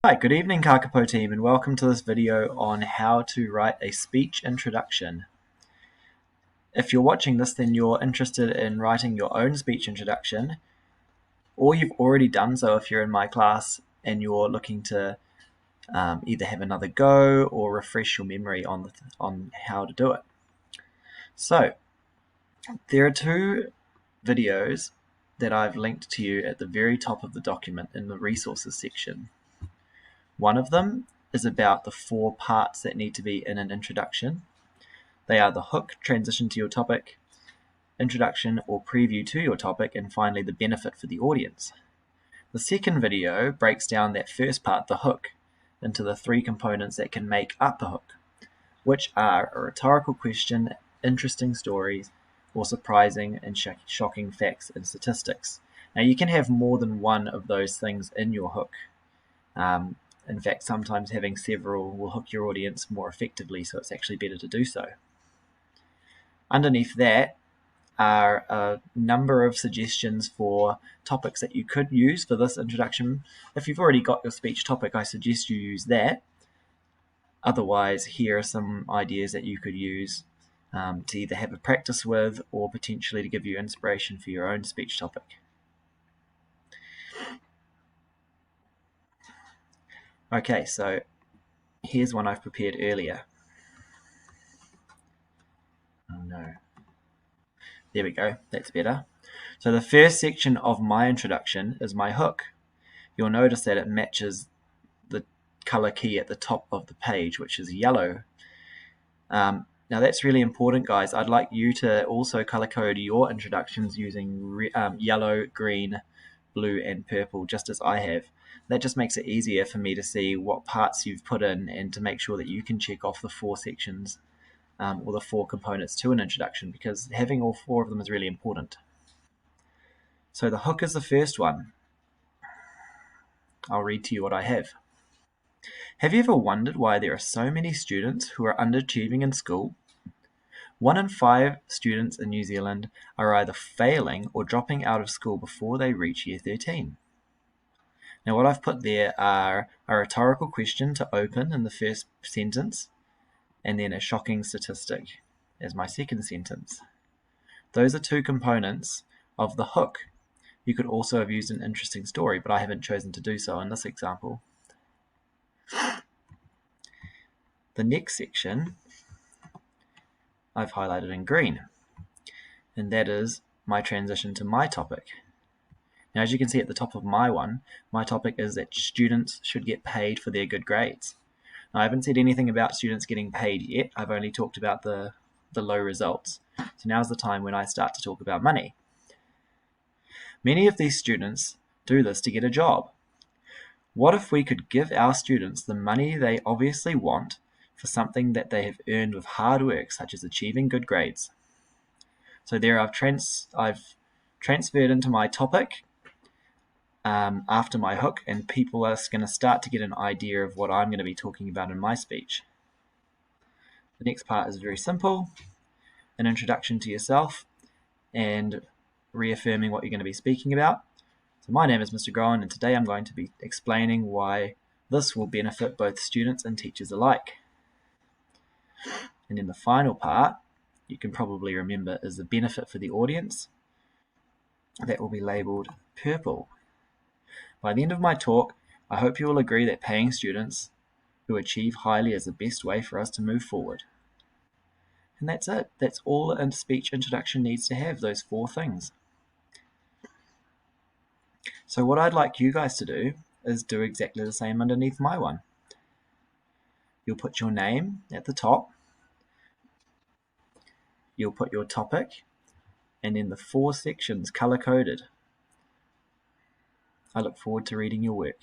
Hi, good evening Kakapo team, and welcome to this video on how to write a speech introduction. If you're watching this, then you're interested in writing your own speech introduction, or you've already done so if you're in my class and you're looking to either have another go or refresh your memory on how to do it. So, there are two videos that I've linked to you at the very top of the document in the resources section. One of them is about the 4 parts that need to be in an introduction. They are the hook, transition to your topic, introduction or preview to your topic, and finally the benefit for the audience. The second video breaks down that first part, the hook, into the 3 components that can make up a hook, which are a rhetorical question, interesting stories, or surprising and shocking facts and statistics. Now you can have more than one of those things in your hook. In fact, sometimes having several will hook your audience more effectively, so it's actually better to do so. Underneath that are a number of suggestions for topics that you could use for this introduction. If you've already got your speech topic, I suggest you use that. Otherwise, here are some ideas that you could use to either have a practice with or potentially to give you inspiration for your own speech topic. Okay, so here's one I've prepared earlier. Oh no. There we go, that's better. So the first section of my introduction is my hook. You'll notice that it matches the color key at the top of the page, which is yellow. Now that's really important, guys. I'd like you to also color code your introductions using yellow, green, blue, and purple, just as I have. That just makes it easier for me to see what parts you've put in and to make sure that you can check off the 4 sections or the 4 components to an introduction, because having all 4 of them is really important. So the hook is the first one. I'll read to you what I have. Have you ever wondered why there are so many students who are underachieving in school? 1 in 5 students in New Zealand are either failing or dropping out of school before they reach year 13. Now what I've put there are a rhetorical question to open in the first sentence, and then a shocking statistic as my second sentence. Those are 2 components of the hook. You could also have used an interesting story, but I haven't chosen to do so in this example. The next section I've highlighted in green, and that is my transition to my topic. Now, as you can see at the top of my one, my topic is that students should get paid for their good grades. Now, I haven't said anything about students getting paid yet. I've only talked about the low results. So now's the time when I start to talk about money. Many of these students do this to get a job. What if we could give our students the money they obviously want for something that they have earned with hard work, such as achieving good grades? So there I've transferred into my topic after my hook, and people are going to start to get an idea of what I'm going to be talking about in my speech. The next part is very simple: an introduction to yourself and reaffirming what you're going to be speaking about. So my name is Mr. Groen, and today I'm going to be explaining why this will benefit both students and teachers alike. And then the final part, you can probably remember, is the benefit for the audience. That will be labelled purple. By the end of my talk, I hope you will agree that paying students who achieve highly is the best way for us to move forward. And that's it. That's all a speech introduction needs to have, those 4 things. So what I'd like you guys to do is do exactly the same underneath my one. You'll put your name at the top. You'll put your topic, and then the 4 sections color-coded. I look forward to reading your work.